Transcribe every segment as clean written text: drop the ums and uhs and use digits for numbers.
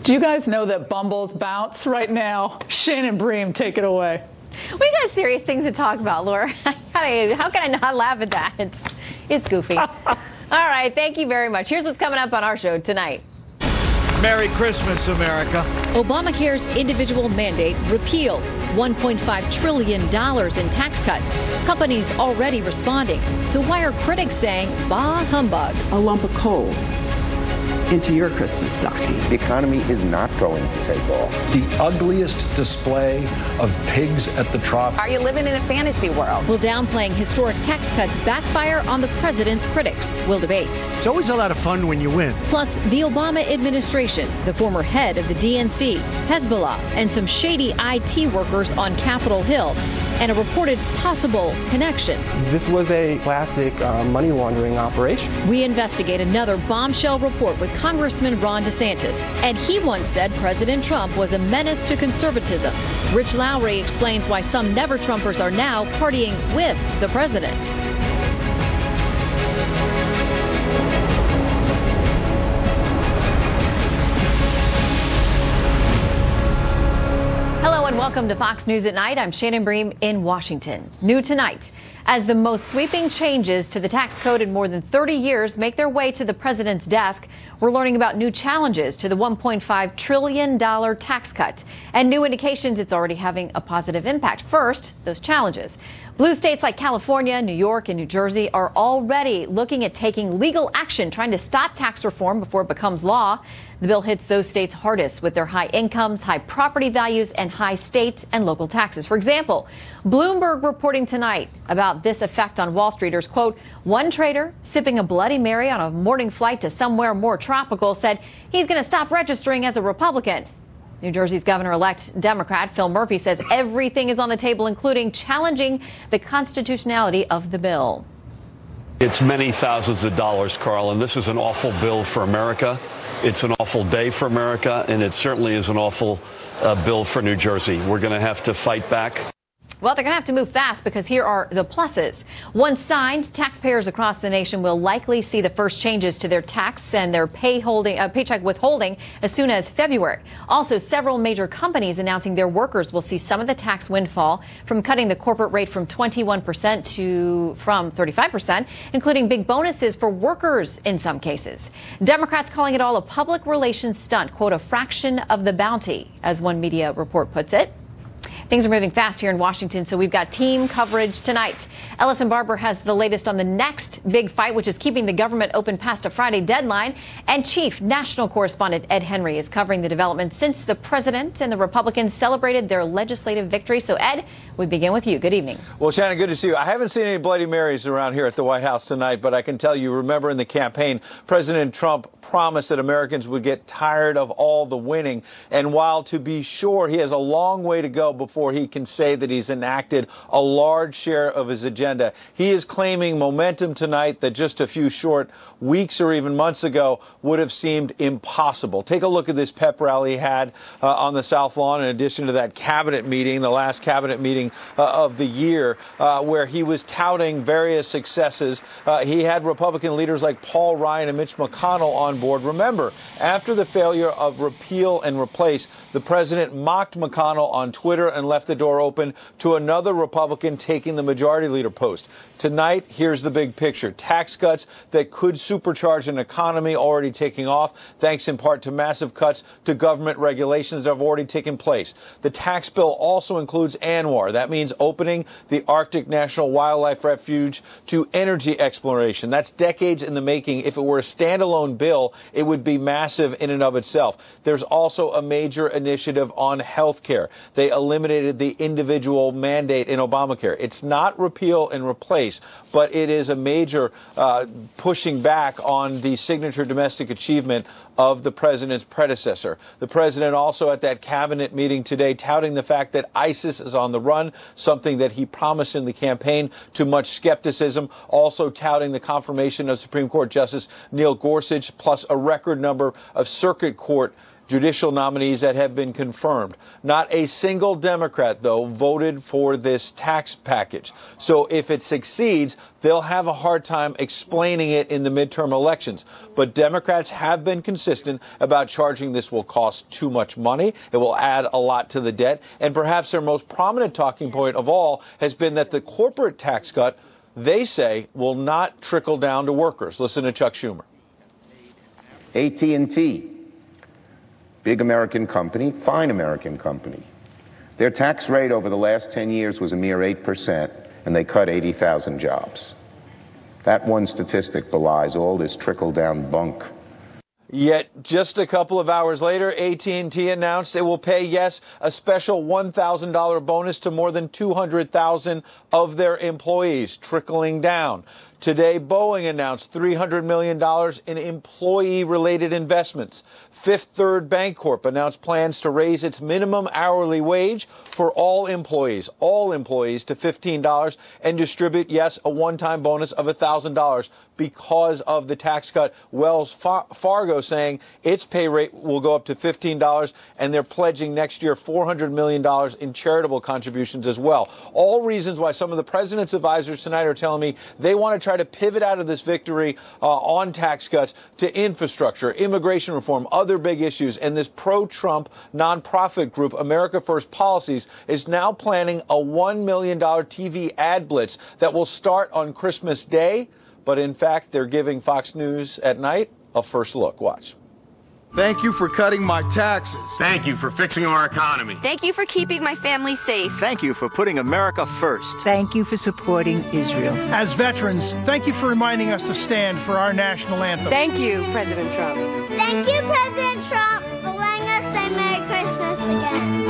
Do you guys know that Bumbles bounce right now? Shannon Bream, take it away. We got serious things to talk about, Laura. How can I not laugh at that? It's goofy. All right, thank you very much. Here's what's coming up on our show tonight. Merry Christmas, America. Obamacare's individual mandate repealed. $1.5 trillion in tax cuts. Companies already responding. So why are critics saying, bah humbug? A lump of coal into your Christmas stocking. The economy is not going to take off. The ugliest display of pigs at the trough. Are you living in a fantasy world? Will downplaying historic tax cuts backfire on the president's critics? We'll debate. It's always a lot of fun when you win. Plus, the Obama administration, the former head of the DNC, Hezbollah, and some shady IT workers on Capitol Hill, and a reported possible connection. This was a classic money laundering operation. We investigate another bombshell report with Congressman Ron DeSantis. And he once said President Trump was a menace to conservatism. Rich Lowry explains why some never-Trumpers are now partying with the president. Hello and welcome to Fox News at Night. I'm Shannon Bream in Washington. New tonight, as the most sweeping changes to the tax code in more than 30 years make their way to the president's desk, we're learning about new challenges to the $1.5 trillion tax cut and new indications it's already having a positive impact. First, those challenges. Blue states like California, New York, and New Jersey are already looking at taking legal action, trying to stop tax reform before it becomes law. The bill hits those states hardest with their high incomes, high property values, and high state and local taxes. For example, Bloomberg reporting tonight about this effect on Wall Streeters. Quote, one trader sipping a Bloody Mary on a morning flight to somewhere more tropical said he's going to stop registering as a Republican. New Jersey's governor-elect Democrat Phil Murphy says everything is on the table, including challenging the constitutionality of the bill. It's many thousands of dollars, Carl, and this is an awful bill for America. It's an awful day for America, and it certainly is an awful bill for New Jersey. We're going to have to fight back. Well, they're going to have to move fast because here are the pluses. Once signed, taxpayers across the nation will likely see the first changes to their tax and their paycheck withholding as soon as February. Also, several major companies announcing their workers will see some of the tax windfall from cutting the corporate rate from 21% from 35%, including big bonuses for workers in some cases. Democrats calling it all a public relations stunt, quote, a fraction of the bounty, as one media report puts it. Things are moving fast here in Washington, so we've got team coverage tonight. Ellison Barber has the latest on the next big fight, which is keeping the government open past a Friday deadline. And Chief National Correspondent Ed Henry is covering the developments since the president and the Republicans celebrated their legislative victory. So, Ed, we begin with you. Good evening. Well, Shannon, good to see you. I haven't seen any Bloody Marys around here at the White House tonight, but I can tell you, remember in the campaign, President Trump promised that Americans would get tired of all the winning. And while, to be sure, he has a long way to go before he can say that he's enacted a large share of his agenda, he is claiming momentum tonight that just a few short weeks or even months ago would have seemed impossible. Take a look at this pep rally he had on the South Lawn, in addition to that cabinet meeting, the last cabinet meeting of the year, where he was touting various successes. He had Republican leaders like Paul Ryan and Mitch McConnell on board. Remember, after the failure of repeal and replace, the president mocked McConnell on Twitter and left the door open to another Republican taking the majority leader post. Tonight, here's the big picture. Tax cuts that could supercharge an economy already taking off, thanks in part to massive cuts to government regulations that have already taken place. The tax bill also includes ANWR. That means opening the Arctic National Wildlife Refuge to energy exploration. That's decades in the making. If it were a standalone bill, it would be massive in and of itself. There's also a major initiative on health care. They eliminated the individual mandate in Obamacare. It's not repeal and replace, but it is a major pushing back on the signature domestic achievement of the president's predecessor. The president also at that cabinet meeting today touting the fact that ISIS is on the run, something that he promised in the campaign to much skepticism, also touting the confirmation of Supreme Court Justice Neil Gorsuch, plus a record number of circuit court judicial nominees that have been confirmed. Not a single Democrat, though, voted for this tax package. So if it succeeds, they'll have a hard time explaining it in the midterm elections. But Democrats have been consistent about charging this will cost too much money. It will add a lot to the debt. And perhaps their most prominent talking point of all has been that the corporate tax cut, they say, will not trickle down to workers. Listen to Chuck Schumer. AT&T, big American company, fine American company. Their tax rate over the last 10 years was a mere 8%, and they cut 80,000 jobs. That one statistic belies all this trickle-down bunk. Yet just a couple of hours later, AT&T announced it will pay, yes, a special $1,000 bonus to more than 200,000 of their employees, trickling down. Today, Boeing announced $300 million in employee-related investments. Fifth Third Bancorp announced plans to raise its minimum hourly wage for all employees to $15 and distribute, yes, a one-time bonus of $1,000 because of the tax cut. Wells Fargo saying its pay rate will go up to $15, and they're pledging next year $400 million in charitable contributions as well. All reasons why some of the president's advisors tonight are telling me they want to try to pivot out of this victory on tax cuts to infrastructure, immigration reform, other big issues. And this pro-Trump nonprofit group, America First Policies, is now planning a $1 million TV ad blitz that will start on Christmas Day. But in fact, they're giving Fox News at night a first look. Watch. Thank you for cutting my taxes. Thank you for fixing our economy. Thank you for keeping my family safe. Thank you for putting America first. Thank you for supporting Israel. As veterans, thank you for reminding us to stand for our national anthem. Thank you, President Trump. Thank you, President Trump, for letting us say Merry Christmas again.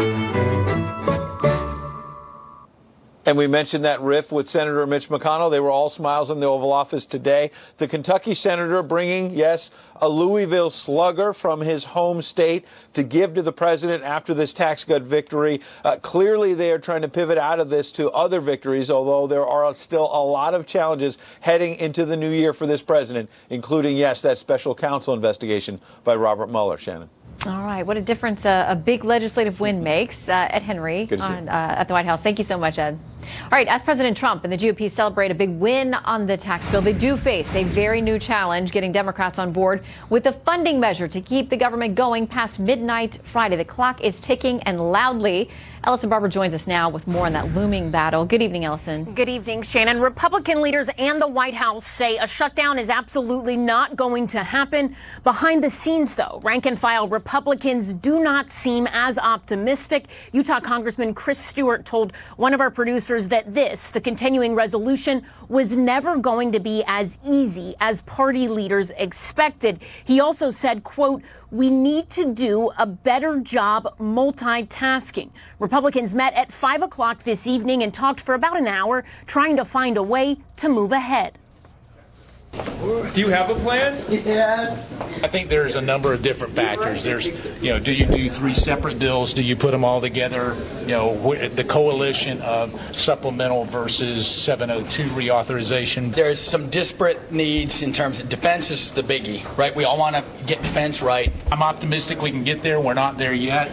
And we mentioned that riff with Senator Mitch McConnell. They were all smiles in the Oval Office today. The Kentucky senator bringing, yes, a Louisville slugger from his home state to give to the president after this tax cut victory. Clearly, they are trying to pivot out of this to other victories, although there are still a lot of challenges heading into the new year for this president, including, yes, that special counsel investigation by Robert Mueller. Shannon. All right. What a difference a big legislative win makes. Ed Henry at the White House. Thank you so much, Ed. All right. As President Trump and the GOP celebrate a big win on the tax bill, they do face a very new challenge getting Democrats on board with a funding measure to keep the government going past midnight Friday. The clock is ticking and loudly. Ellison Barber joins us now with more on that looming battle. Good evening, Ellison. Good evening, Shannon. Republican leaders and the White House say a shutdown is absolutely not going to happen. Behind the scenes, though, rank and file Republicans do not seem as optimistic. Utah Congressman Chris Stewart told one of our producers that the continuing resolution, was never going to be as easy as party leaders expected. He also said, quote, "We need to do a better job multitasking." Republicans met at 5 o'clock this evening and talked for about an hour, trying to find a way to move ahead. Do you have a plan? Yes. I think there's a number of different factors. There's, do you do 3 separate bills? Do you put them all together? The coalition of supplemental versus 702 reauthorization. There's some disparate needs in terms of defense is the biggie, right? We all want to get defense right. I'm optimistic we can get there. We're not there yet.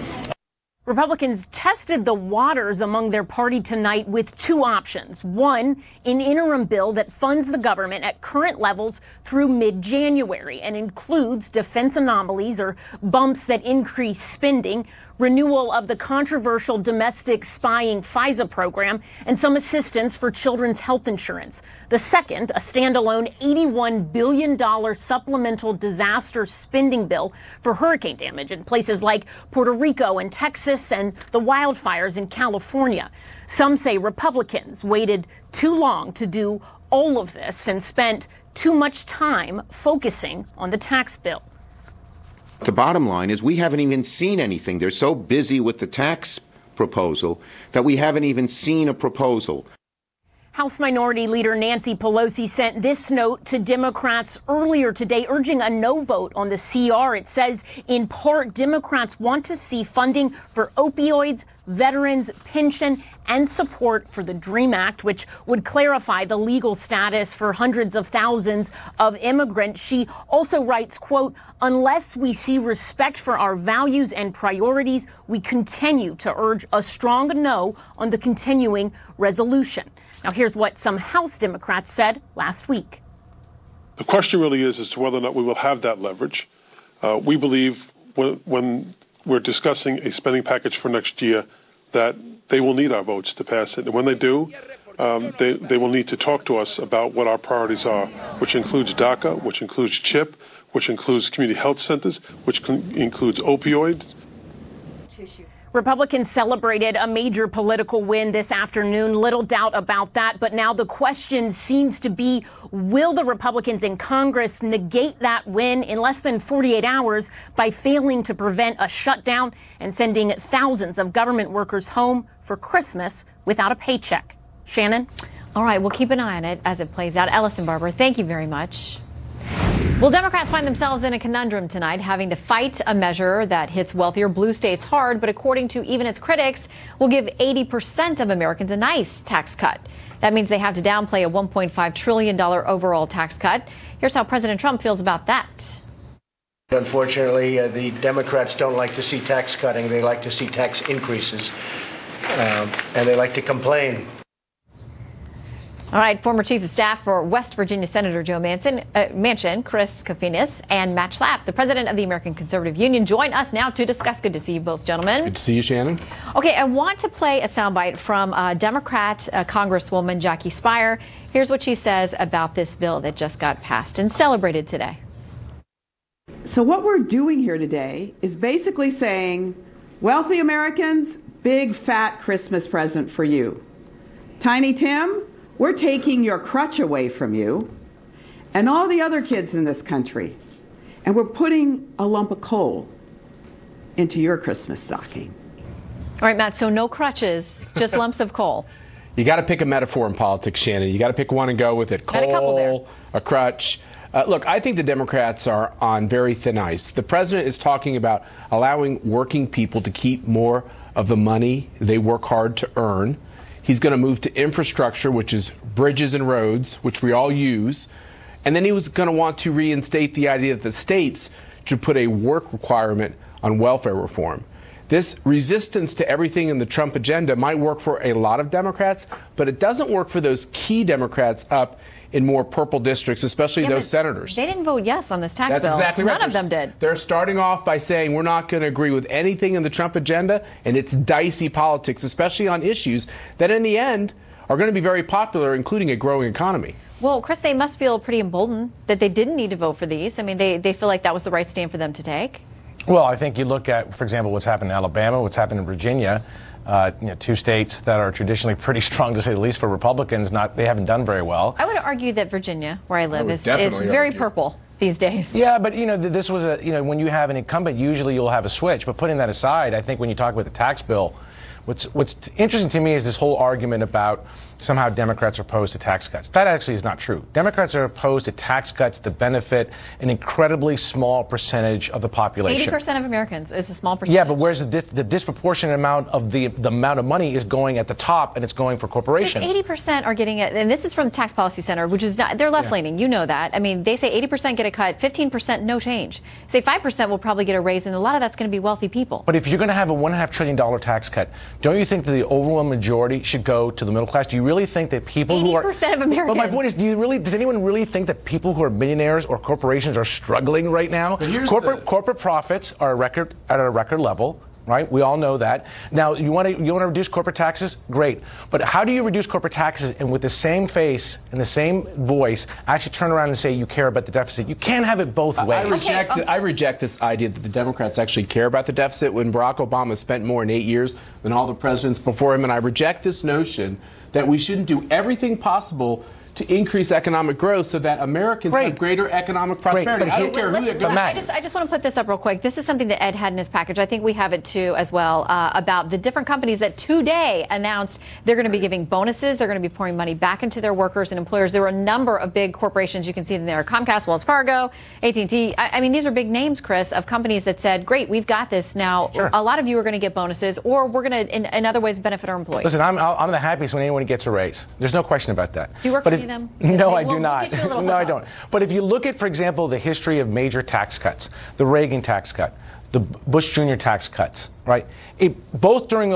Republicans tested the waters among their party tonight with 2 options. One, an interim bill that funds the government at current levels through mid-January and includes defense anomalies or bumps that increase spending, renewal of the controversial domestic spying FISA program, and some assistance for children's health insurance. The second, a standalone $81 billion supplemental disaster spending bill for hurricane damage in places like Puerto Rico and Texas and the wildfires in California. Some say Republicans waited too long to do all of this and spent too much time focusing on the tax bill. The bottom line is we haven't even seen anything. They're so busy with the tax proposal that we haven't even seen a proposal. House Minority Leader Nancy Pelosi sent this note to Democrats earlier today, urging a no vote on the CR. It says, in part, Democrats want to see funding for opioids, veterans, pension, and support for the DREAM Act, which would clarify the legal status for hundreds of thousands of immigrants. She also writes, quote, "Unless we see respect for our values and priorities, we continue to urge a strong no on the continuing resolution." Now, here's what some House Democrats said last week. The question really is as to whether or not we will have that leverage. We believe when we're discussing a spending package for next year that they will need our votes to pass it. And when they do, they will need to talk to us about what our priorities are, which includes DACA, which includes CHIP, which includes community health centers, which includes opioids. Republicans celebrated a major political win this afternoon. Little doubt about that. But now the question seems to be, will the Republicans in Congress negate that win in less than 48 hours by failing to prevent a shutdown and sending thousands of government workers home for Christmas without a paycheck? Shannon? All right, we'll keep an eye on it as it plays out. Ellison Barber, thank you very much. Well, Democrats find themselves in a conundrum tonight, having to fight a measure that hits wealthier blue states hard, but according to even its critics, will give 80% of Americans a nice tax cut. That means they have to downplay a $1.5 trillion overall tax cut. Here's how President Trump feels about that. Unfortunately, the Democrats don't like to see tax cutting. They like to see tax increases, and they like to complain. All right, former Chief of Staff for West Virginia Senator Joe Manchin, Chris Kofinis, and Matt Schlapp, the president of the American Conservative Union, join us now to discuss. Good to see you both, gentlemen. Good to see you, Shannon. Okay, I want to play a soundbite from Democrat Congresswoman Jackie Speier. Here's what she says about this bill that just got passed and celebrated today. So what we're doing here today is basically saying, wealthy Americans, big fat Christmas present for you. Tiny Tim, we're taking your crutch away from you and all the other kids in this country, and we're putting a lump of coal into your Christmas stocking. All right, Matt, so no crutches, just lumps of coal. You got to pick a metaphor in politics, Shannon. You got to pick one and go with it. Coal, a crutch. Look, I think the Democrats are on very thin ice. The president is talking about allowing working people to keep more of the money they work hard to earn. He's going to move to infrastructure, which is bridges and roads, which we all use. And then he was going to want to reinstate the idea that the states should put a work requirement on welfare reform. This resistance to everything in the Trump agenda might work for a lot of Democrats, but it doesn't work for those key Democrats up in more purple districts, especially those senators. They didn't vote yes on this tax bill. That's exactly right. None of them did. They're starting off by saying we're not going to agree with anything in the Trump agenda, and it's dicey politics, especially on issues that in the end are going to be very popular, including a growing economy. Well, Chris, they must feel pretty emboldened that they didn't need to vote for these. I mean, they feel like that was the right stand for them to take. Well, I think you look at, for example, what's happened in Alabama, what's happened in Virginia, two states that are traditionally pretty strong, to say the least, for Republicans. They haven't done very well. I would argue that Virginia, where I live, is very purple these days. Yeah, but this was when you have an incumbent, usually you'll have a switch. But putting that aside, I think when you talk about the tax bill, what's interesting to me is this whole argument about somehow Democrats are opposed to tax cuts. That actually is not true. Democrats are opposed to tax cuts that benefit an incredibly small percentage of the population. 80% of Americans is a small percentage. Yeah, but whereas the disproportionate amount of the amount of money is going at the top, and it's going for corporations. 80% are getting it, and this is from the Tax Policy Center, which is not, they're left-leaning, you know that. I mean, they say 80% get a cut, 15% no change. Say 5% will probably get a raise, and a lot of that's going to be wealthy people. But if you're going to have a $1.5 trillion tax cut, don't you think that the overwhelming majority should go to the middle class? Do you really think that people who are 80% of Americans? But my point is, does anyone really think that people who are millionaires or corporations are struggling right now? Corporate profits are at a record level. Right? We all know that. Now, you want to reduce corporate taxes? Great. But how do you reduce corporate taxes and with the same face and the same voice actually turn around and say you care about the deficit? You can't have it both ways. I reject this idea that the Democrats actually care about the deficit when Barack Obama spent more in 8 years than all the presidents before him. And I reject this notion that we shouldn't do everything possible to increase economic growth so that Americans have greater economic prosperity. I don't care who they're going to. I just want to put this up real quick. This is something that Ed had in his package. I think we have it too as well, about the different companies that today announced they're going to be giving bonuses. They're going to be pouring money back into their workers and employers. There were a number of big corporations. You can see them there: Comcast, Wells Fargo, AT&T. I mean, these are big names, Chris, of companies that said, great, we've got this now. Sure. A lot of you are going to get bonuses, or we're going to, in other ways, benefit our employees. Listen, I'm the happiest when anyone gets a raise. There's no question about that. Do you work for any of them? No, I do not. No, I don't. But if you look at, for example, the history of major tax cuts, the Reagan tax cut, the Bush Jr. tax cuts, right? Both during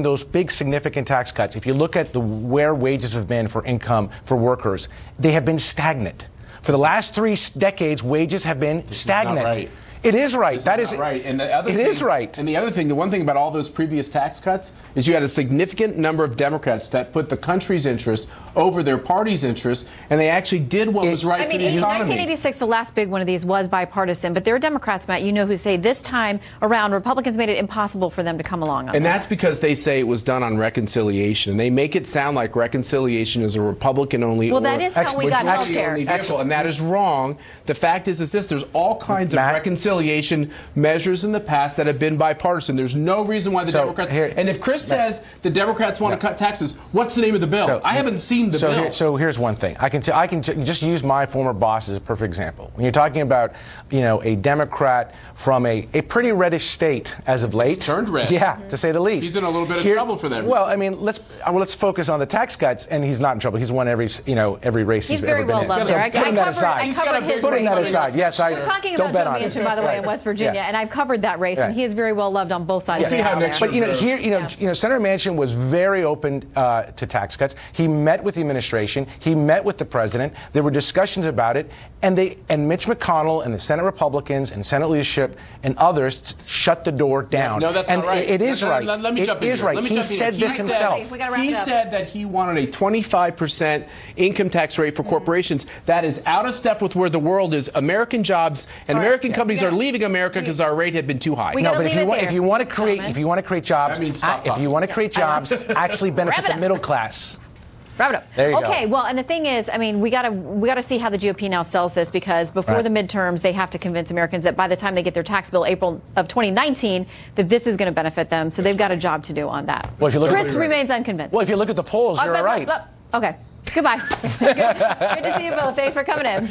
those big significant tax cuts, if you look at where wages have been for income for workers, they have been stagnant. For the last 3 decades, wages have been stagnant. It is right. That is right. And the other thing is right. And the other thing, the one thing about all those previous tax cuts is you had a significant number of Democrats that put the country's interests over their party's interests, and they actually did what was right for the economy. In 1986, the last big one of these was bipartisan, but there are Democrats, Matt, you know, who say this time around Republicans made it impossible for them to come along on this. And that's because they say it was done on reconciliation, and they make it sound like reconciliation is a Republican-only. Well, that is how we got health care. And that is wrong. The fact is this: there's all kinds of reconciliation measures in the past that have been bipartisan. There's no reason why the Democrats. And if Chris says the Democrats want to cut taxes, what's the name of the bill? I haven't seen the bill. So here's one thing. I can just use my former boss as a perfect example. When you're talking about, you know, a Democrat from a pretty reddish state as of late. He's turned red. Yeah, to say the least. He's in a little bit of trouble for that. Well, I mean, let's focus on the tax cuts, and he's not in trouble. He's won every race he's ever been in. He's very well loved there. Putting that aside. Putting that aside. Yes, we're talking about Joe Manchin, by the way, in West Virginia, and I've covered that race, and he is very well loved on both sides of the aisle. But Senator Manchin was very open to tax cuts. He met with the administration. He met with the president. There were discussions about it, and Mitch McConnell and the Senate Republicans and Senate leadership and others shut the door down. No, that's not right. It is right. Let me jump in. It is right. He said this himself. He said that he wanted a 25% income tax rate for corporations. That is out of step with where the world is. American jobs and American companies are leaving America because our rate had been too high. No, but if you want to create jobs, actually benefit the middle class. Wrap it up. There you go. Okay, well, and the thing is, I mean, we gotta see how the GOP now sells this, because before the midterms, they have to convince Americans that by the time they get their tax bill April of 2019, that this is going to benefit them. So they've got a job to do on that. Well, if you look Chris remains unconvinced. Well, if you look at the polls, you're right. Okay. Goodbye. Good to see you both. Thanks for coming in.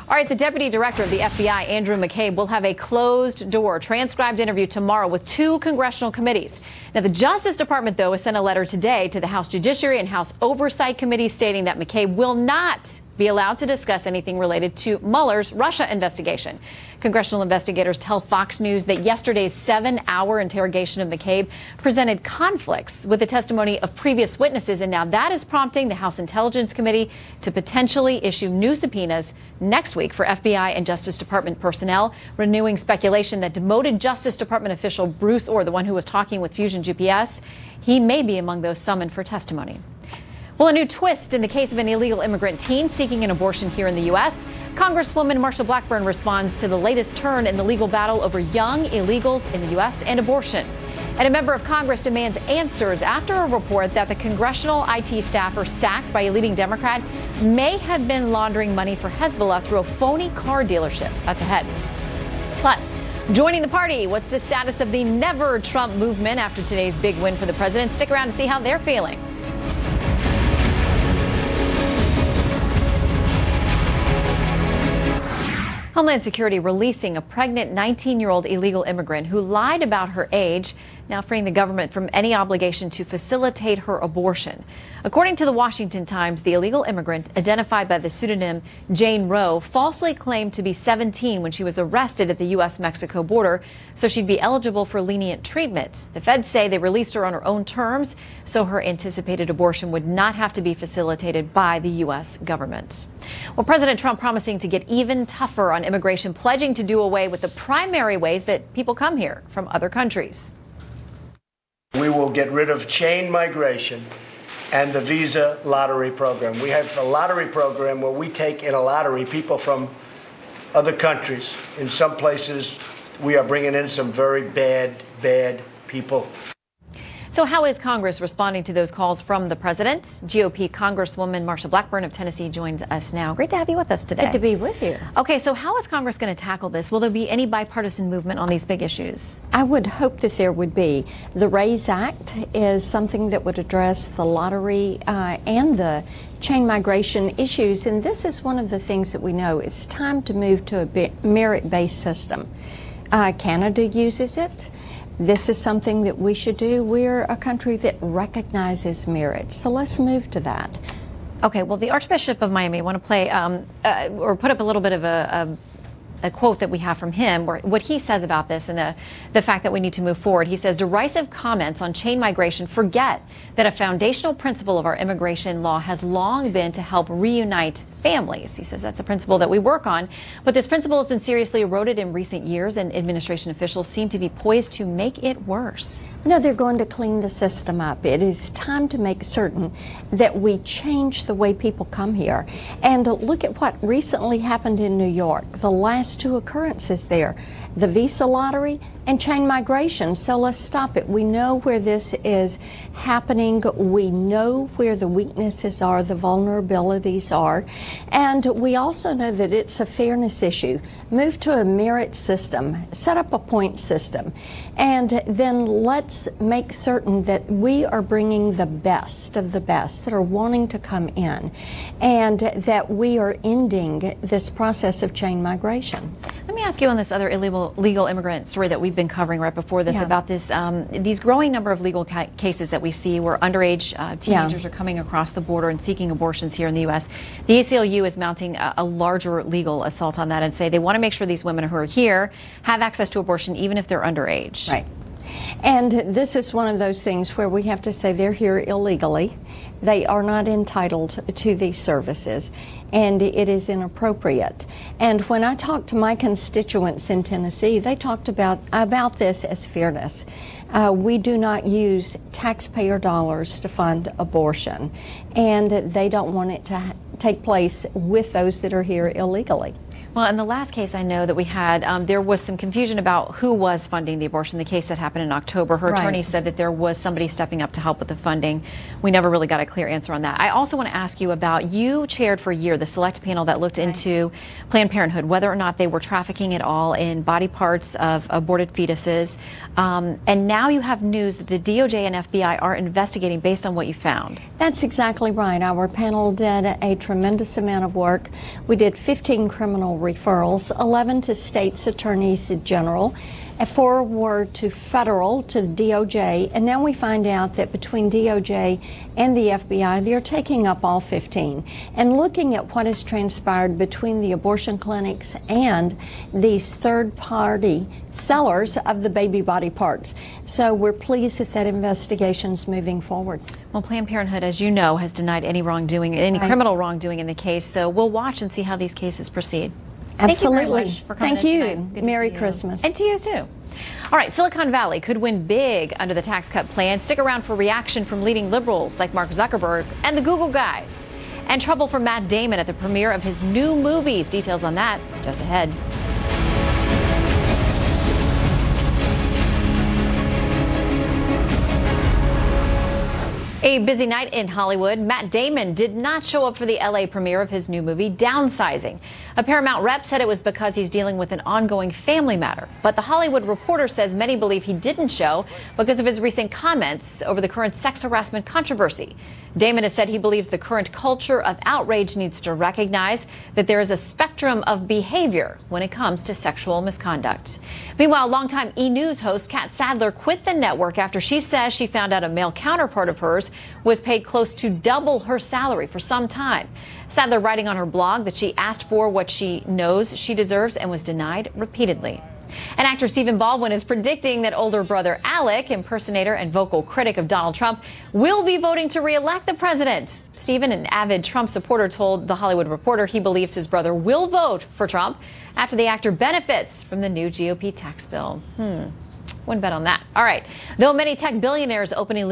All right, the Deputy Director of the FBI, Andrew McCabe, will have a closed-door transcribed interview tomorrow with 2 congressional committees. Now, the Justice Department, though, has sent a letter today to the House Judiciary and House Oversight Committee stating that McCabe will not be allowed to discuss anything related to Mueller's Russia investigation. Congressional investigators tell Fox News that yesterday's 7-hour interrogation of McCabe presented conflicts with the testimony of previous witnesses, and now that is prompting the House Intelligence Committee to potentially issue new subpoenas next week for FBI and Justice Department personnel, renewing speculation that demoted Justice Department official Bruce Orr, the one who was talking with Fusion GPS, he may be among those summoned for testimony. Well, a new twist in the case of an illegal immigrant teen seeking an abortion here in the U.S. Congresswoman Marsha Blackburn responds to the latest turn in the legal battle over young illegals in the U.S. and abortion. And a member of Congress demands answers after a report that the congressional IT staffer sacked by a leading Democrat may have been laundering money for Hezbollah through a phony car dealership. That's ahead. Plus, joining the party, what's the status of the Never Trump movement after today's big win for the president? Stick around to see how they're feeling. Homeland Security releasing a pregnant 19-year-old illegal immigrant who lied about her age, now freeing the government from any obligation to facilitate her abortion. According to the Washington Times, the illegal immigrant, identified by the pseudonym Jane Roe, falsely claimed to be 17 when she was arrested at the U.S.-Mexico border, so she'd be eligible for lenient treatment. The feds say they released her on her own terms, so her anticipated abortion would not have to be facilitated by the U.S. government. Well, President Trump promising to get even tougher on immigration, pledging to do away with the primary ways that people come here from other countries. We will get rid of chain migration and the visa lottery program. We have a lottery program where we take in a lottery people from other countries. In some places, we are bringing in some very bad people. So how is Congress responding to those calls from the president? GOP Congresswoman Marsha Blackburn of Tennessee joins us now. Great to have you with us today. Good to be with you. Okay, so how is Congress going to tackle this? Will there be any bipartisan movement on these big issues? I would hope that there would be. The RAISE Act is something that would address the lottery and the chain migration issues, and this is one of the things that we know. It's time to move to a merit-based system. Canada uses it. This is something that we should do. We're a country that recognizes merit, so let's move to that. Okay, well, the Archbishop of Miami, I want to play or put up a little bit of a quote that we have from him, where what he says about this and the fact that we need to move forward. He says, derisive comments on chain migration forget that a foundational principle of our immigration law has long been to help reunite families. He says that's a principle that we work on, but this principle has been seriously eroded in recent years, and administration officials seem to be poised to make it worse. No, they're going to clean the system up. It is time to make certain that we change the way people come here. And look at what recently happened in New York. The last two occurrences there, the visa lottery and chain migration. So let's stop it. We know where this is happening. We know where the weaknesses are, the vulnerabilities are. And we also know that it's a fairness issue. Move to a merit system, set up a point system, and then let's make certain that we are bringing the best of the best that are wanting to come in, and that we are ending this process of chain migration. Let me ask you on this other illegal immigrant story that we've been covering right before this, about this these growing number of legal cases that we see where underage teenagers are coming across the border and seeking abortions here in the U.S. The ACLU is mounting a larger legal assault on that and say they want to make sure these women who are here have access to abortion even if they're underage. Right. And this is one of those things where we have to say they're here illegally. They are not entitled to these services, and it is inappropriate. And when I talked to my constituents in Tennessee, they talked about this as fairness. We do not use taxpayer dollars to fund abortion, and they don't want it to take place with those that are here illegally. Well, in the last case I know that we had, there was some confusion about who was funding the abortion, the case that happened in October. Her attorney said that there was somebody stepping up to help with the funding. We never really got a clear answer on that. I also want to ask you about, you chaired for a year the select panel that looked into Planned Parenthood, whether or not they were trafficking at all in body parts of aborted fetuses. And now you have news that the DOJ and FBI are investigating based on what you found. That's exactly right. Our panel did a tremendous amount of work. We did 15 criminal referrals, 11 to states attorneys general, 4 were to federal, to the DOJ, and now we find out that between DOJ and the FBI, they're taking up all 15 and looking at what has transpired between the abortion clinics and these third-party sellers of the baby body parts. So we're pleased that investigation's moving forward. Well, Planned Parenthood, as you know, has denied any wrongdoing, any criminal wrongdoing in the case, so we'll watch and see how these cases proceed. Absolutely. Thank you very much for coming Thank you. Tonight. Good Merry Christmas. And to you, too. All right, Silicon Valley could win big under the tax cut plan. Stick around for reaction from leading liberals like Mark Zuckerberg and the Google guys. And trouble for Matt Damon at the premiere of his new movies. Details on that just ahead. A busy night in Hollywood. Matt Damon did not show up for the LA premiere of his new movie, Downsizing. A Paramount rep said it was because he's dealing with an ongoing family matter. But The Hollywood Reporter says many believe he didn't show because of his recent comments over the current sex harassment controversy. Damon has said he believes the current culture of outrage needs to recognize that there is a spectrum of behavior when it comes to sexual misconduct. Meanwhile, longtime E! News host Kat Sadler quit the network after she says she found out a male counterpart of hers was paid close to double her salary for some time. Sadler writing on her blog that she asked for what she knows she deserves and was denied repeatedly. And actor Stephen Baldwin is predicting that older brother Alec, impersonator and vocal critic of Donald Trump, will be voting to re-elect the president. Stephen, an avid Trump supporter, told The Hollywood Reporter he believes his brother will vote for Trump after the actor benefits from the new GOP tax bill. Wouldn't bet on that. All right. Though many tech billionaires openly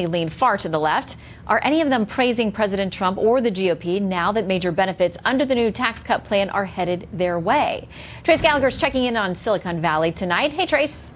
lean far to the left, are any of them praising President Trump or the GOP now that major benefits under the new tax cut plan are headed their way? Trace Gallagher's checking in on Silicon Valley tonight. Hey, Trace.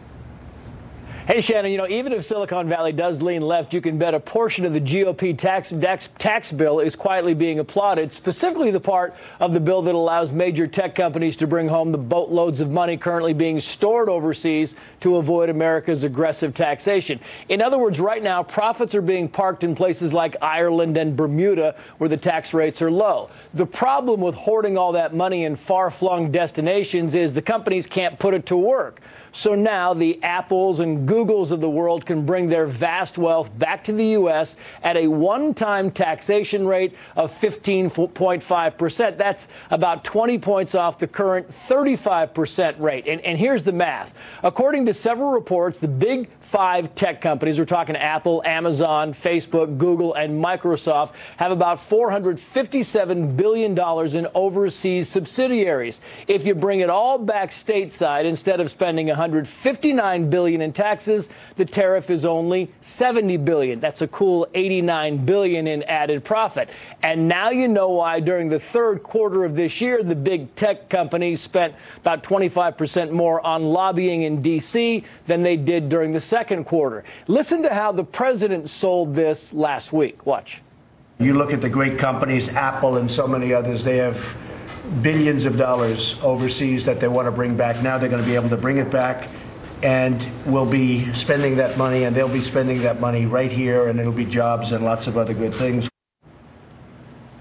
Hey, Shannon, even if Silicon Valley does lean left, you can bet a portion of the GOP tax bill is quietly being applauded, specifically the part of the bill that allows major tech companies to bring home the boatloads of money currently being stored overseas to avoid America's aggressive taxation. In other words, right now, profits are being parked in places like Ireland and Bermuda, where the tax rates are low. The problem with hoarding all that money in far-flung destinations is the companies can't put it to work. So now the Apples and Googles of the world can bring their vast wealth back to the U.S. at a one-time taxation rate of 15.5%. That's about 20 points off the current 35% rate. And here's the math. According to several reports, the big 5 tech companies, we're talking Apple, Amazon, Facebook, Google, and Microsoft, have about $457 billion in overseas subsidiaries. If you bring it all back stateside, instead of spending $159 billion in taxes, the tariff is only $70 billion. That's a cool $89 billion in added profit. And now you know why during the third quarter of this year, the big tech companies spent about 25% more on lobbying in D.C. than they did during the second quarter. Listen to how the president sold this last week. Watch. You look at the great companies, Apple and so many others, they have billions of dollars overseas that they want to bring back. Now they're going to be able to bring it back, and we'll be spending that money, and they'll be spending that money right here, and it'll be jobs and lots of other good things.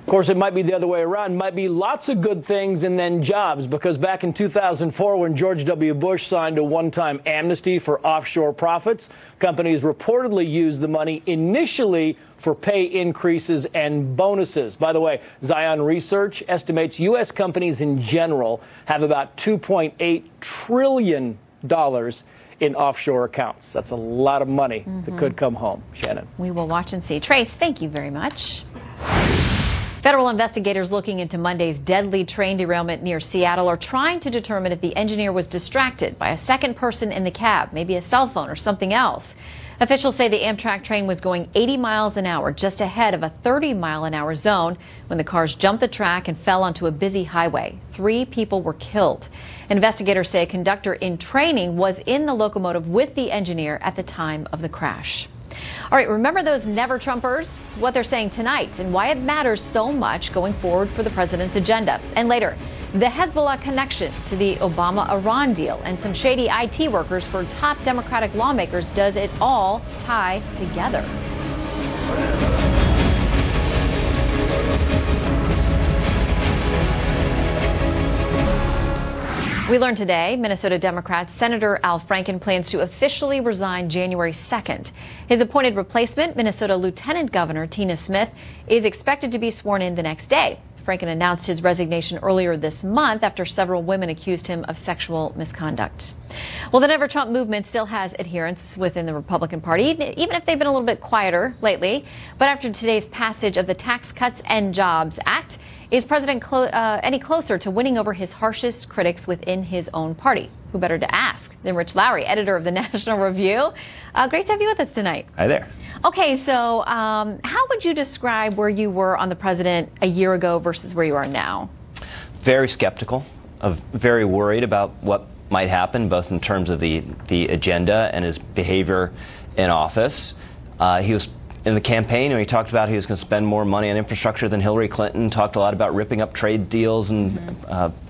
Of course, it might be the other way around. It might be lots of good things and then jobs, because back in 2004, when George W. Bush signed a one-time amnesty for offshore profits, companies reportedly used the money initially for pay increases and bonuses. By the way, Zion Research estimates U.S. companies in general have about $2.8 trillion in offshore accounts. That's a lot of money that could come home. Shannon. We will watch and see. Trace, thank you very much. Federal investigators looking into Monday's deadly train derailment near Seattle are trying to determine if the engineer was distracted by a second person in the cab, maybe a cell phone or something else. Officials say the Amtrak train was going 80 miles an hour just ahead of a 30-mile-an-hour zone when the cars jumped the track and fell onto a busy highway. 3 people were killed. Investigators say a conductor in training was in the locomotive with the engineer at the time of the crash. All right, remember those Never Trumpers? What they're saying tonight and why it matters so much going forward for the president's agenda. And later, the Hezbollah connection to the Obama-Iran deal and some shady IT workers for top Democratic lawmakers. Does it all tie together? We learned today Minnesota Democrat Senator Al Franken plans to officially resign January 2nd. His appointed replacement, Minnesota Lieutenant Governor Tina Smith, is expected to be sworn in the next day. Franken announced his resignation earlier this month after several women accused him of sexual misconduct. Well, the Never Trump movement still has adherents within the Republican Party, even if they've been a little bit quieter lately. But after today's passage of the Tax Cuts and Jobs Act, is President any closer to winning over his harshest critics within his own party? Who better to ask than Rich Lowry, editor of the National Review? Great to have you with us tonight. Hi there. Okay, so how would you describe where you were on the president a year ago versus where you are now? Very skeptical, very worried about what might happen, both in terms of the agenda and his behavior in office. He was in the campaign, and he talked about he was going to spend more money on infrastructure than Hillary Clinton, talked a lot about ripping up trade deals and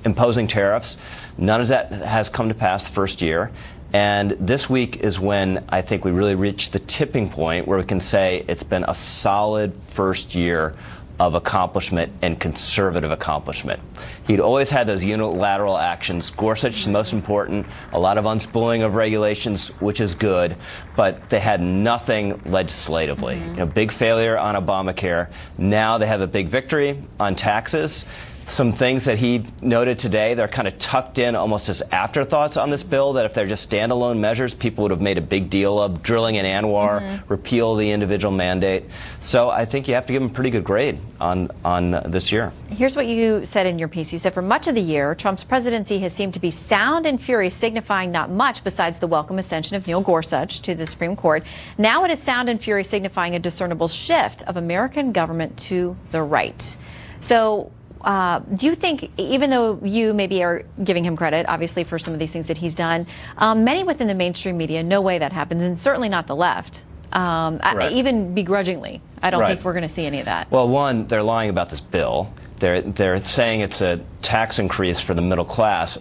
imposing tariffs. None of that has come to pass the first year. And this week is when I think we really reach the tipping point where we can say it's been a solid first year of accomplishment and conservative accomplishment. He'd always had those unilateral actions. Gorsuch is the most important, a lot of unspooling of regulations, which is good, but they had nothing legislatively. Big failure on Obamacare. Now they have a big victory on taxes. Some things that he noted today, they're kind of tucked in almost as afterthoughts on this bill, that if they're just standalone measures, people would have made a big deal of: drilling in Anwar, repeal the individual mandate. So I think you have to give him a pretty good grade on this year. Here's what you said in your piece. You said, for much of the year, Trump's presidency has seemed to be sound and fury, signifying not much besides the welcome ascension of Neil Gorsuch to the Supreme Court. Now it is sound and fury, signifying a discernible shift of American government to the right. So Do you think, even though you maybe are giving him credit, obviously, for some of these things that he's done, many within the mainstream media, no way that happens, and certainly not the left, even begrudgingly. I don't think we're going to see any of that. Well, one, they're lying about this bill. They're saying it's a tax increase for the middle class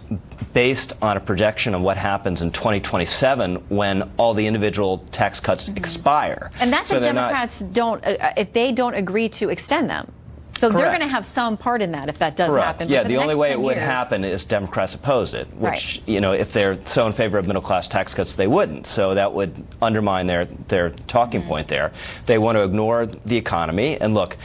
based on a projection of what happens in 2027 when all the individual tax cuts expire. And that's if Democrats don't, if they don't agree to extend them. So they're going to have some part in that if that does happen. Yeah, the only way it would happen is Democrats oppose it, which, you know, if they're so in favor of middle-class tax cuts, they wouldn't. So that would undermine their talking point there. They want to ignore the economy. And look,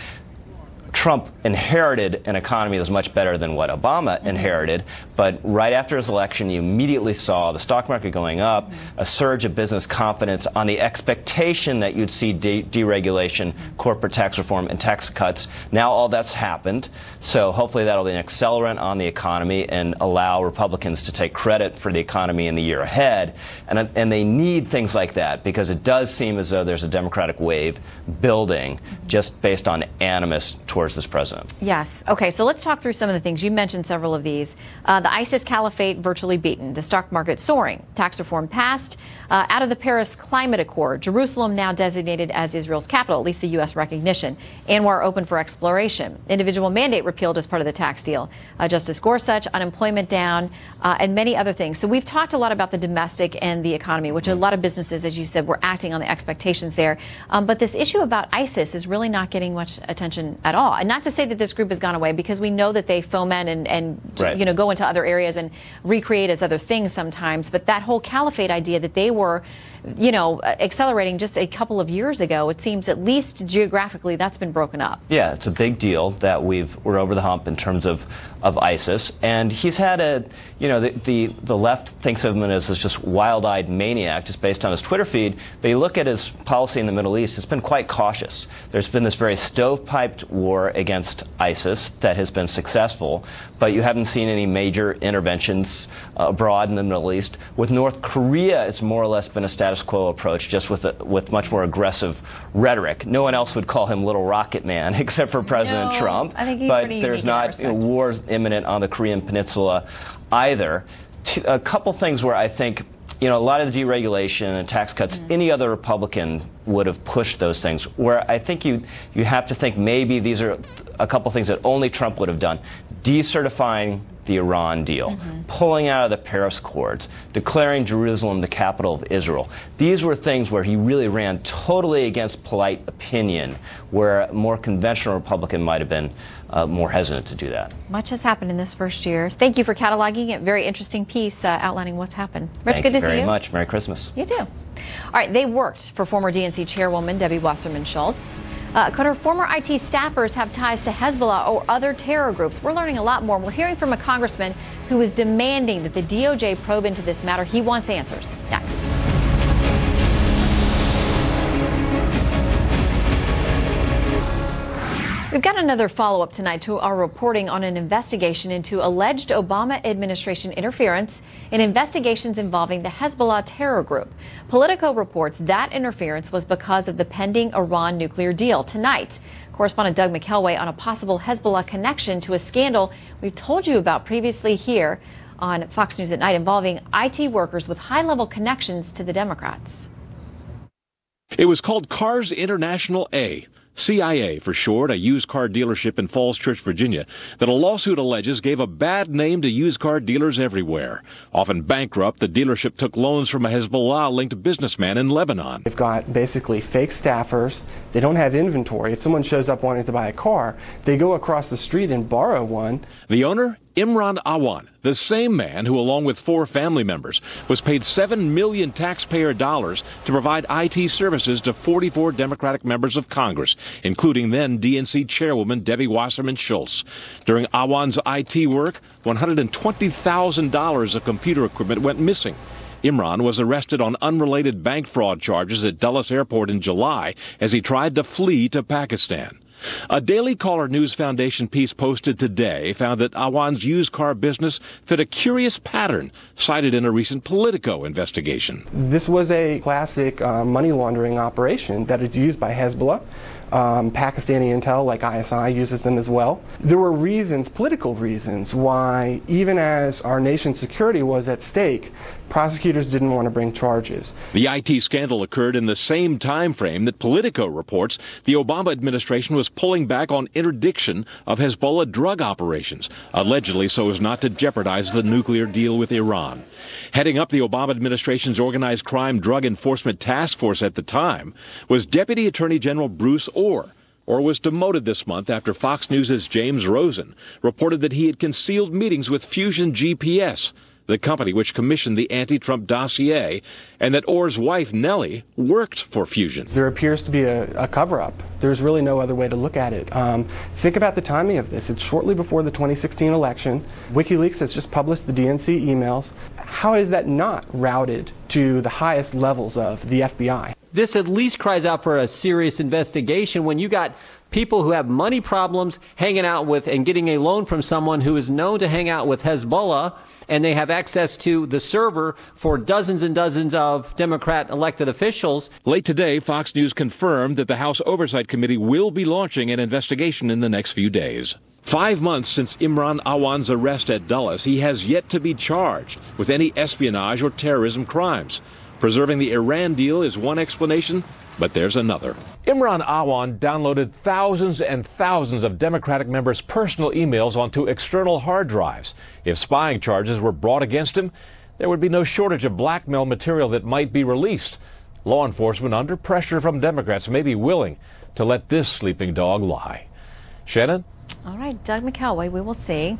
Trump inherited an economy that was much better than what Obama inherited, but right after his election, you immediately saw the stock market going up, a surge of business confidence on the expectation that you'd see deregulation, corporate tax reform, and tax cuts. Now all that's happened, so hopefully that'll be an accelerant on the economy and allow Republicans to take credit for the economy in the year ahead. And they need things like that because it does seem as though there's a Democratic wave building just based on animus towards this president. Yes. Okay, so let's talk through some of the things. You mentioned several of these. The ISIS caliphate virtually beaten, the stock market soaring, tax reform passed, out of the Paris Climate Accord, Jerusalem now designated as Israel's capital, at least the U.S. recognition, Anwar open for exploration, individual mandate repealed as part of the tax deal, Justice Gorsuch, unemployment down, and many other things. So we've talked a lot about the domestic and the economy, which a lot of businesses, as you said, were acting on the expectations there. But this issue about ISIS is really not getting much attention at all. And not to say that this group has gone away, because we know that they foment and you know, go into other areas and recreate as other things sometimes. But that whole caliphate idea that they were, you know, accelerating just a couple of years ago, it seems, at least geographically, that's been broken up. Yeah, it's a big deal that we're over the hump in terms of ISIS. And he's had a, you know, the left thinks of him as this just wild-eyed maniac just based on his Twitter feed. But you look at his policy in the Middle East, it's been quite cautious. There's been this very stovepiped war against ISIS that has been successful, but you haven't seen any major interventions abroad in the Middle East. With North Korea, it's more or less been a status quo approach, just with much more aggressive rhetoric. No one else would call him Little Rocket Man except for President Trump. I think he's but pretty there's unique not wars imminent on the Korean Peninsula either. A couple things where I think, you know, a lot of the deregulation and tax cuts, any other Republican would have pushed those things. Where I think you have to think maybe these are a couple things that only Trump would have done. Decertifying the Iran deal, pulling out of the Paris Accords, declaring Jerusalem the capital of Israel. These were things where he really ran totally against polite opinion, where a more conventional Republican might have been more hesitant to do that. Much has happened in this first year. Thank you for cataloging it. Very interesting piece outlining what's happened. Rich, Thank good to you see you. very much. Merry Christmas. You too. All right, they worked for former DNC chairwoman Debbie Wasserman Schultz. Could her former IT staffers have ties to Hezbollah or other terror groups? We're learning a lot more. We're hearing from a congressman who is demanding that the DOJ probe into this matter. He wants answers. Next. We've got another follow-up tonight to our reporting on an investigation into alleged Obama administration interference in investigations involving the Hezbollah terror group. Politico reports that interference was because of the pending Iran nuclear deal. Tonight, correspondent Doug McElway on a possible Hezbollah connection to a scandal we've told you about previously here on Fox News at Night involving IT workers with high-level connections to the Democrats. It was called Cars International A. CIA for short, a used car dealership in Falls Church, Virginia, that a lawsuit alleges gave a bad name to used car dealers everywhere. Often bankrupt, the dealership took loans from a Hezbollah-linked businessman in Lebanon. They've got basically fake staffers. They don't have inventory. If someone shows up wanting to buy a car, they go across the street and borrow one. The owner? Imran Awan, the same man who, along with 4 family members, was paid $7 million taxpayer dollars to provide IT services to 44 Democratic members of Congress, including then DNC chairwoman Debbie Wasserman Schultz. During Awan's IT work, $120,000 of computer equipment went missing. Imran was arrested on unrelated bank fraud charges at Dulles Airport in July as he tried to flee to Pakistan. A Daily Caller News Foundation piece posted today found that Awan's used car business fit a curious pattern cited in a recent Politico investigation. This was a classic money laundering operation that is used by Hezbollah. Pakistani intel like ISI uses them as well. There were reasons, political reasons, why even as our nation's security was at stake, prosecutors didn't want to bring charges. The IT scandal occurred in the same time frame that Politico reports the Obama administration was pulling back on interdiction of Hezbollah drug operations, allegedly so as not to jeopardize the nuclear deal with Iran. Heading up the Obama administration's Organized Crime Drug Enforcement Task Force at the time was Deputy Attorney General Bruce Orr was demoted this month after Fox News' James Rosen reported that he had concealed meetings with Fusion GPS, the company which commissioned the anti-Trump dossier, and that Orr's wife, Nellie, worked for Fusion. There appears to be a cover-up. There's really no other way to look at it. Think about the timing of this. It's shortly before the 2016 election. WikiLeaks has just published the DNC emails. How is that not routed to the highest levels of the FBI? This at least cries out for a serious investigation when you got people who have money problems hanging out with and getting a loan from someone who is known to hang out with Hezbollah, and they have access to the server for dozens and dozens of Democrat elected officials. Late today, Fox News confirmed that the House Oversight Committee will be launching an investigation in the next few days. 5 months since Imran Awan's arrest at Dulles, he has yet to be charged with any espionage or terrorism crimes. Preserving the Iran deal is one explanation, but there's another. Imran Awan downloaded thousands and thousands of Democratic members' personal emails onto external hard drives. If spying charges were brought against him, there would be no shortage of blackmail material that might be released. Law enforcement, under pressure from Democrats, may be willing to let this sleeping dog lie. Shannon? All right, Doug McElway, we will see.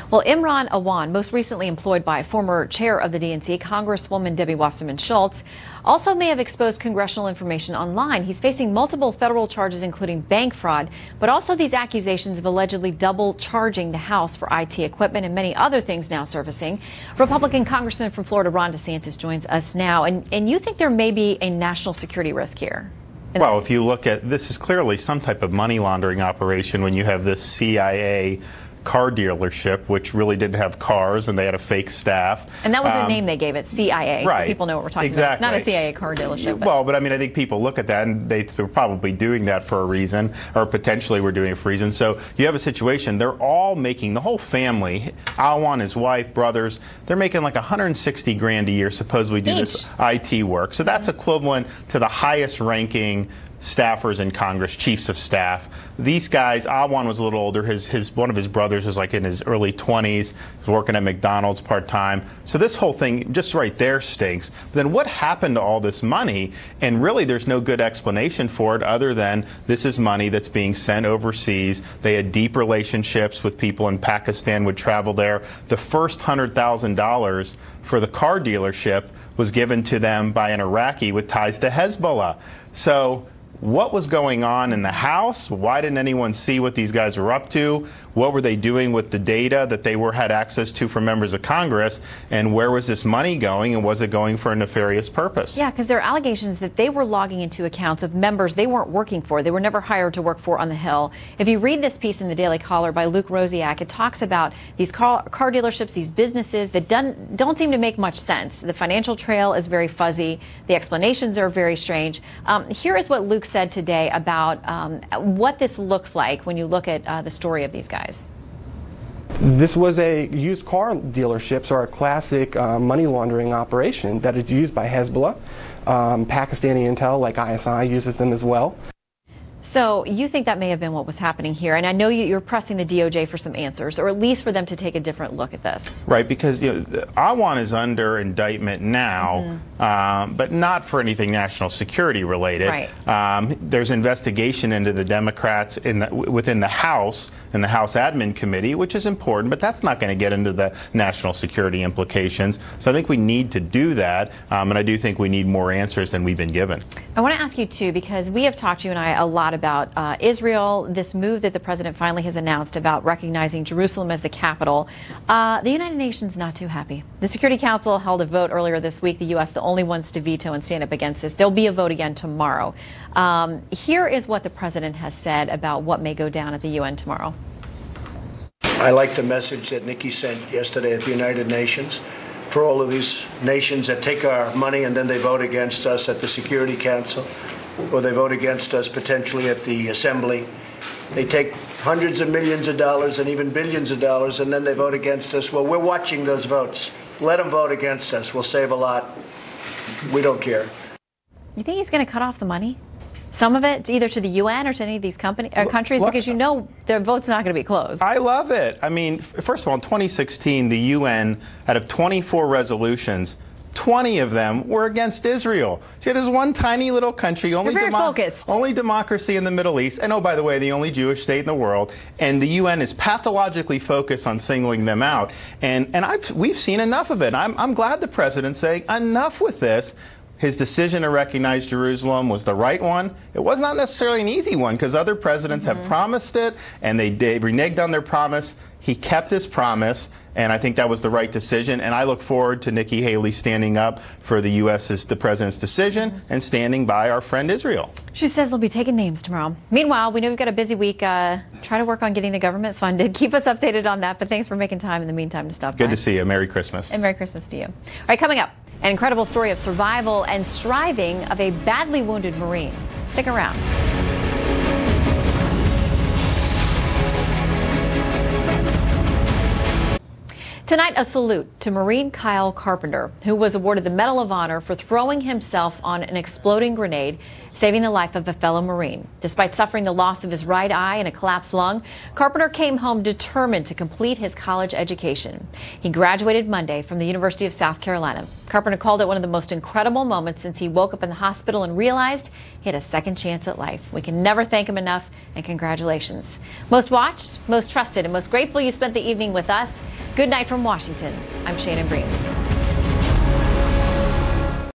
Well, Imran Awan, most recently employed by former chair of the DNC, Congresswoman Debbie Wasserman Schultz, also may have exposed congressional information online. He's facing multiple federal charges, including bank fraud, but also these accusations of allegedly double charging the House for IT equipment and many other things now surfacing. Republican Congressman from Florida, Ron DeSantis, joins us now. And you think there may be a national security risk here? Well, if you look at this, is clearly some type of money laundering operation when you have this CIA car dealership, which really didn't have cars, and they had a fake staff. And that was the name they gave it, CIA, right. So people know what we're talking exactly. about. It's not a CIA car dealership. Well, but I mean, I think people look at that, and they're probably doing that for a reason, or potentially we're doing it for a reason. So you have a situation, they're all making, the whole family, Awan, his wife, brothers, they're making like 160 grand a year, supposedly do this IT work. So that's equivalent to the highest ranking staffers in Congress, chiefs of staff. These guys, Awan was a little older. One of his brothers was like in his early 20s. He was working at McDonald's part-time. So this whole thing just right there stinks. But then what happened to all this money? And really there's no good explanation for it other than this is money that's being sent overseas. They had deep relationships with people in Pakistan, would travel there. The first $100,000 for the car dealership was given to them by an Iraqi with ties to Hezbollah. So what was going on in the House? Why didn't anyone see what these guys were up to? What were they doing with the data that they had access to from members of Congress? And where was this money going? And was it going for a nefarious purpose? Yeah, because there are allegations that they were logging into accounts of members they weren't working for. They were never hired to work for on the Hill. If you read this piece in the Daily Caller by Luke Rosiak, it talks about these car dealerships, these businesses that don't seem to make much sense. The financial trail is very fuzzy. The explanations are very strange. Here is what Luke said today about what this looks like when you look at the story of these guys. This was a used car dealerships are a classic money laundering operation that is used by Hezbollah. Pakistani intel like ISI uses them as well. So you think that may have been what was happening here, and I know you're pressing the DOJ for some answers, or at least for them to take a different look at this. Right, because Awan is under indictment now, but not for anything national security related. Right. There's investigation into the Democrats within the House and the House Admin Committee, which is important, but that's not going to get into the national security implications. So I think we need to do that, and I do think we need more answers than we've been given. I want to ask you too, because we have talked, you and I, a lot about Israel, this move that the president finally has announced about recognizing Jerusalem as the capital. The United Nations not too happy. The Security Council held a vote earlier this week, the U.S. the only ones to veto and stand up against this. There'll be a vote again tomorrow. Here is what the president has said about what may go down at the UN tomorrow. I like the message that Nikki sent yesterday at the United Nations for all of these nations that take our money and then they vote against us at the Security Council. or they vote against us potentially at the assembly. They take hundreds of millions of dollars and even billions of dollars, and then they vote against us. Well, we're watching those votes. Let them vote against us. We'll save a lot. We don't care. You think he's going to cut off the money? Some of it either to the UN or to any of these countries, because you know their vote's not going to be closed. I love it. I mean, first of all, in 2016, the UN, out of 24 resolutions, 20 of them were against Israel. See, there's one tiny little country, only democracy in the Middle East, and oh, by the way, the only Jewish state in the world, and the UN is pathologically focused on singling them out. And we've seen enough of it. I'm glad the president's saying enough with this. His decision to recognize Jerusalem was the right one. It was not necessarily an easy one because other presidents have promised it and they reneged on their promise. He kept his promise, and I think that was the right decision. And I look forward to Nikki Haley standing up for the the president's decision and standing by our friend Israel. She says they'll be taking names tomorrow. Meanwhile, we know we've got a busy week. Try to work on getting the government funded. Keep us updated on that. But thanks for making time in the meantime to stop by. Good to see you. Merry Christmas. And Merry Christmas to you. All right, coming up, an incredible story of survival and striving of a badly wounded Marine. Stick around. Tonight, a salute to Marine Kyle Carpenter, who was awarded the Medal of Honor for throwing himself on an exploding grenade, saving the life of a fellow Marine. Despite suffering the loss of his right eye and a collapsed lung, Carpenter came home determined to complete his college education. He graduated Monday from the University of South Carolina. Carpenter called it one of the most incredible moments since he woke up in the hospital and realized he had a second chance at life. We can never thank him enough, and congratulations. Most watched, most trusted, and most grateful you spent the evening with us. Good night from Washington. I'm Shannon Bream.